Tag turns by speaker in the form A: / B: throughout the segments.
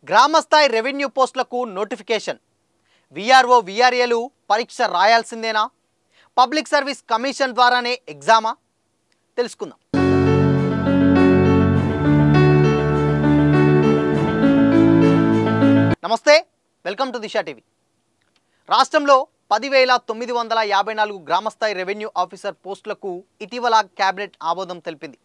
A: గ్రామస్థాయి revenue పోస్టులకు notification. VRO వీఆర్ఏలు పరీక్ష రాయాల్సిందేనా? Public service commission ద్వారానే ఎగ్జామా? తెలుసుకుందాం. నమస్తే, వెల్కమ్ టు దిశ టీవీ. రాష్ట్రంలో 10,954 గ్రామస్థాయి రెవెన్యూ ఆఫీసర్ పోస్టులకు ఇటీవల కేబినెట్ ఆమోదం తెలిపింది.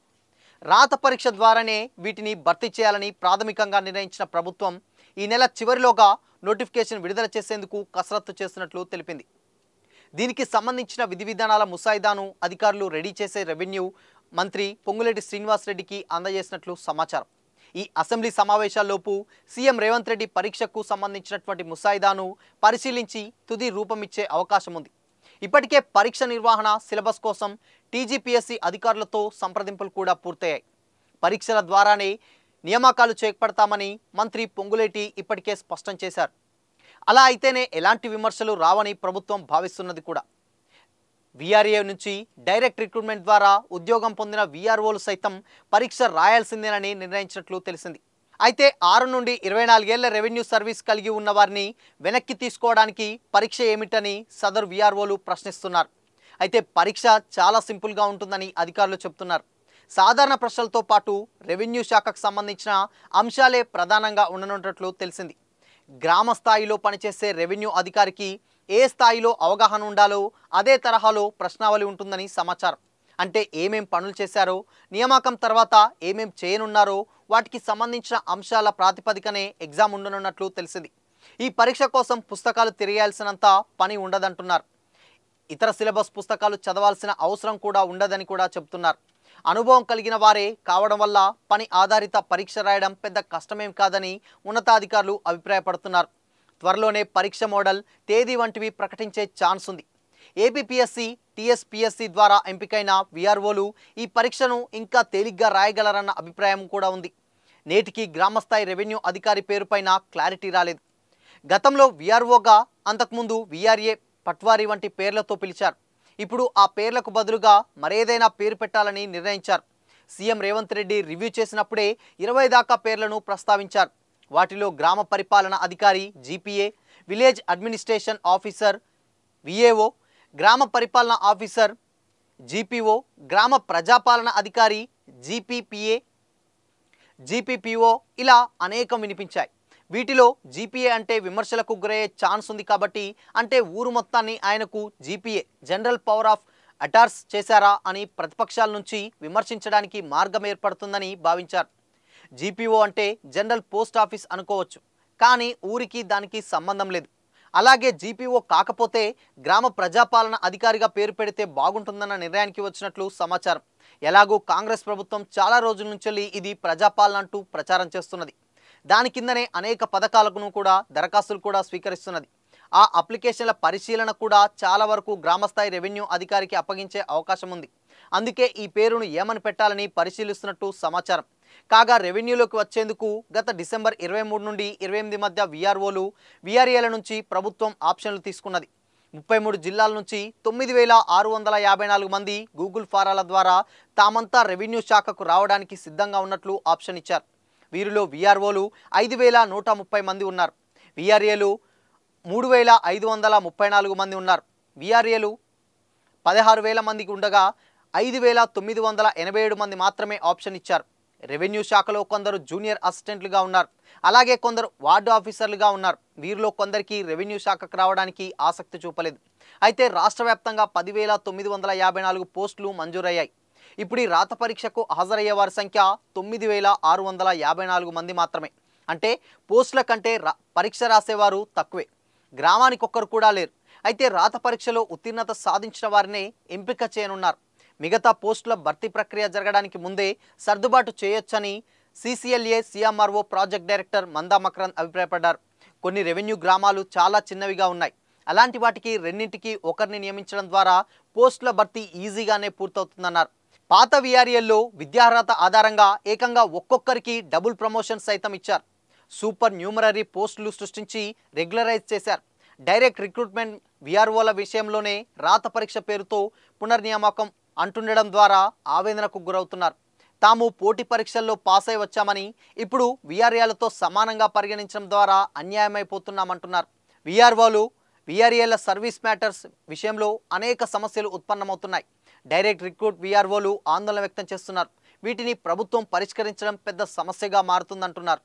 A: రాత పరీక్ష ద్వారానే వీటిని భర్తీ చేయాలని ప్రాథమికంగా నిర్ణయించిన ప్రభుత్వం ఈ నెల చివరిలోగా నోటిఫికేషన్ విడుదల చేసేందుకు కసరత్తు చేస్తున్నట్లు తెలిపింది. దీనికి సంబంధించిన విధి విధానాల ముసాయిదాను అధికారులు రెడీ చేసే రెవెన్యూ మంత్రి పొంగులేటి శ్రీనివాస్ రెడ్డికి అందజేసినట్లు సమాచారం. ఈ అసెంబ్లీ సమావేశాల్లోపు సీఎం రేవంత్ రెడ్డి పరీక్షకు సంబంధించినటువంటి ముసాయిదాను పరిశీలించి తుది రూపమిచ్చే అవకాశం ఉంది. ఇప్పటికే పరీక్ష నిర్వహణ సిలబస్ కోసం టీజీపీఎస్సీ అధికారులతో సంప్రదింపులు కూడా పూర్తయ్యాయి. పరీక్షల ద్వారానే నియామకాలు చేపడతామని మంత్రి పొంగులేటి ఇప్పటికే స్పష్టం చేశారు. అలా అయితేనే ఎలాంటి విమర్శలు రావని ప్రభుత్వం భావిస్తున్నది కూడా. వీఆర్ఏ నుంచి డైరెక్ట్ రిక్రూట్మెంట్ ద్వారా ఉద్యోగం పొందిన వీఆర్ఓలు సైతం పరీక్ష రాయాల్సిందేనని నిర్ణయించినట్లు తెలిసింది. అయితే 6 నుండి 24 ఏళ్ల రెవెన్యూ సర్వీస్ కలిగి ఉన్న వారిని వెనక్కి తీసుకోవడానికి పరీక్ష ఏమిటని సదరు వీఆర్ఓలు ప్రశ్నిస్తున్నారు. అయితే పరీక్ష చాలా సింపుల్గా ఉంటుందని అధికారులు చెబుతున్నారు. సాధారణ ప్రశ్నలతో పాటు రెవెన్యూ శాఖకు సంబంధించిన అంశాలే ప్రధానంగా ఉండనున్నట్లు తెలిసింది. గ్రామ స్థాయిలో పనిచేసే రెవెన్యూ అధికారికి ఏ స్థాయిలో అవగాహన ఉండాలో అదే తరహాలో ప్రశ్నావళి ఉంటుందని సమాచారం. అంటే ఏమేం పనులు చేశారో, నియామకం తర్వాత ఏమేం చేయనున్నారో వాటికి సంబంధించిన అంశాల ప్రాతిపదికనే ఎగ్జామ్ ఉండనున్నట్లు తెలిసింది. ఈ పరీక్ష కోసం పుస్తకాలు తిరగాల్సినంత పని ఉండదంటున్నారు. ఇతర సిలబస్ పుస్తకాలు చదవాల్సిన అవసరం కూడా ఉండదని కూడా చెబుతున్నారు. అనుభవం కలిగిన వారే కావడం వల్ల పని ఆధారిత పరీక్ష రాయడం పెద్ద కష్టమేం కాదని ఉన్నతాధికారులు అభిప్రాయపడుతున్నారు. త్వరలోనే పరీక్ష మోడల్, తేదీ వంటివి ప్రకటించే ఛాన్స్ ఉంది. ఏపీపీఎస్సీ, టీఎస్పీఎస్సీ ద్వారా ఎంపికైన వీఆర్ఓలు ఈ పరీక్షను ఇంకా తేలిగ్గా రాయగలరన్న అభిప్రాయం కూడా ఉంది. నేటికి గ్రామస్థాయి రెవెన్యూ అధికారి పేరుపైన క్లారిటీ రాలేదు. గతంలో వీఆర్ఓగా, అంతకుముందు వీఆర్ఏ, పట్వారీ వంటి పేర్లతో పిలిచారు. ఇప్పుడు ఆ పేర్లకు బదులుగా మరేదైనా పేరు పెట్టాలని నిర్ణయించారు. సీఎం రేవంత్ రెడ్డి రివ్యూ చేసినప్పుడే 20 దాకా పేర్లను ప్రస్తావించారు. వాటిలో గ్రామ పరిపాలన అధికారి GPA, village administration officer VAO, గ్రామ పరిపాలన ఆఫీసర్ జీపీఓ, గ్రామ ప్రజాపాలన అధికారి జీపీపీఏ, జీపీపీఓ ఇలా అనేకం వినిపించాయి. వీటిలో జీపీఏ అంటే విమర్శలకు గురయ్యే ఛాన్స్ ఉంది కాబట్టి, అంటే ఊరు మొత్తాన్ని ఆయనకు జీపీఏ జనరల్ పవర్ ఆఫ్ అటార్స్ చేశారా అని ప్రతిపక్షాల నుంచి విమర్శించడానికి మార్గం ఏర్పడుతుందని భావించారు. జీపీఓ అంటే జనరల్ పోస్ట్ ఆఫీస్ అనుకోవచ్చు, కానీ ఊరికి దానికి సంబంధం లేదు. అలాగే జీపీఓ కాకపోతే గ్రామ ప్రజాపాలన అధికారిగా పేరు పెడితే బాగుంటుందన్న నిర్ణయానికి వచ్చినట్లు సమాచారం. ఎలాగూ కాంగ్రెస్ ప్రభుత్వం చాలా రోజుల నుంచి ఇది ప్రజాపాలన అంటూ ప్రచారం చేస్తున్నది. దాని కిందనే అనేక పథకాలను కూడా దరఖాస్తులు కూడా స్వీకరిస్తున్నది. ఆ అప్లికేషన్ల పరిశీలన కూడా చాలా వరకు గ్రామస్థాయి రెవెన్యూ అధికారికి అప్పగించే అవకాశం ఉంది. అందుకే ఈ పేరును ఏమని పెట్టాలని పరిశీలిస్తున్నట్టు సమాచారం. కాగా రెవెన్యూలోకి వచ్చేందుకు గత డిసెంబర్ 23 నుండి 28 మధ్య వీఆర్ఓలు, వీఆర్ఏల నుంచి ప్రభుత్వం ఆప్షన్లు తీసుకున్నది. 33 జిల్లాల నుంచి 9,654 మంది గూగుల్ ఫారాల ద్వారా తామంతా రెవెన్యూ శాఖకు రావడానికి సిద్ధంగా ఉన్నట్లు ఆప్షన్ ఇచ్చారు. వీరిలో వీఆర్ఓలు 5,130 మంది ఉన్నారు. వీఆర్ఏలు 3,534 మంది ఉన్నారు. వీఆర్ఏలు 16,000 మందికి ఉండగా 5,987 మంది మాత్రమే ఆప్షన్ ఇచ్చారు. రెవెన్యూ శాఖలో కొందరు జూనియర్ అసిస్టెంట్లుగా ఉన్నారు. అలాగే కొందరు వార్డు ఆఫీసర్లుగా ఉన్నారు. వీరిలో కొందరికి రెవెన్యూ శాఖకు రావడానికి ఆసక్తి చూపలేదు. అయితే రాష్ట్ర వ్యాప్తంగా 10,954 పోస్టులు మంజూరయ్యాయి. ఇప్పుడు ఈ రాత పరీక్షకు హాజరయ్యే వారి సంఖ్య 9,654 మంది మాత్రమే. అంటే పోస్టుల కంటే పరీక్ష రాసేవారు తక్కువే. గ్రామానికి ఒక్కరు కూడా లేరు. అయితే రాత పరీక్షలో ఉత్తీర్ణత సాధించిన వారినే ఎంపిక చేయనున్నారు. మిగతా పోస్టుల భర్తీ ప్రక్రియ జరగడానికి ముందే సర్దుబాటు చేయొచ్చని సీసీఎల్ఏ సీఎంఆర్ఓ ప్రాజెక్ట్ డైరెక్టర్ మందా మకరంద్ అభిప్రాయపడ్డారు. కొన్ని రెవెన్యూ గ్రామాలు చాలా చిన్నవిగా ఉన్నాయి. అలాంటి వాటికి రెండింటికి ఒకరిని నియమించడం ద్వారా పోస్టుల భర్తీ ఈజీగానే పూర్తవుతుందన్నారు. పాత వీఆర్ఏల్లో విద్యార్హత ఆధారంగా ఏకంగా ఒక్కొక్కరికి డబుల్ ప్రమోషన్ సైతం ఇచ్చారు. సూపర్ న్యూమరరీ పోస్టులు సృష్టించి రెగ్యులరైజ్ చేశారు. డైరెక్ట్ రిక్రూట్మెంట్ వీఆర్ఓల విషయంలోనే రాత పరీక్ష పేరుతో పునర్నియామకం అంటుండడం ద్వారా ఆవేదనకు గురవుతున్నారు. తాము పోటీ పరీక్షల్లో పాస్ అయి వచ్చామని ఇప్పుడు వీఆర్ఏలతో సమానంగా పరిగణించడం ద్వారా అన్యాయమైపోతున్నామంటున్నారు. వీఆర్ఏల సర్వీస్ మ్యాటర్స్ విషయంలో అనేక సమస్యలు ఉత్పన్నమవుతున్నాయి. డైరెక్ట్ రిక్రూట్ వీఆర్ఓలు ఆందోళన వ్యక్తం చేస్తున్నారు. వీటిని ప్రభుత్వం పరిష్కరించడం పెద్ద సమస్యగా మారుతుందంటున్నారు.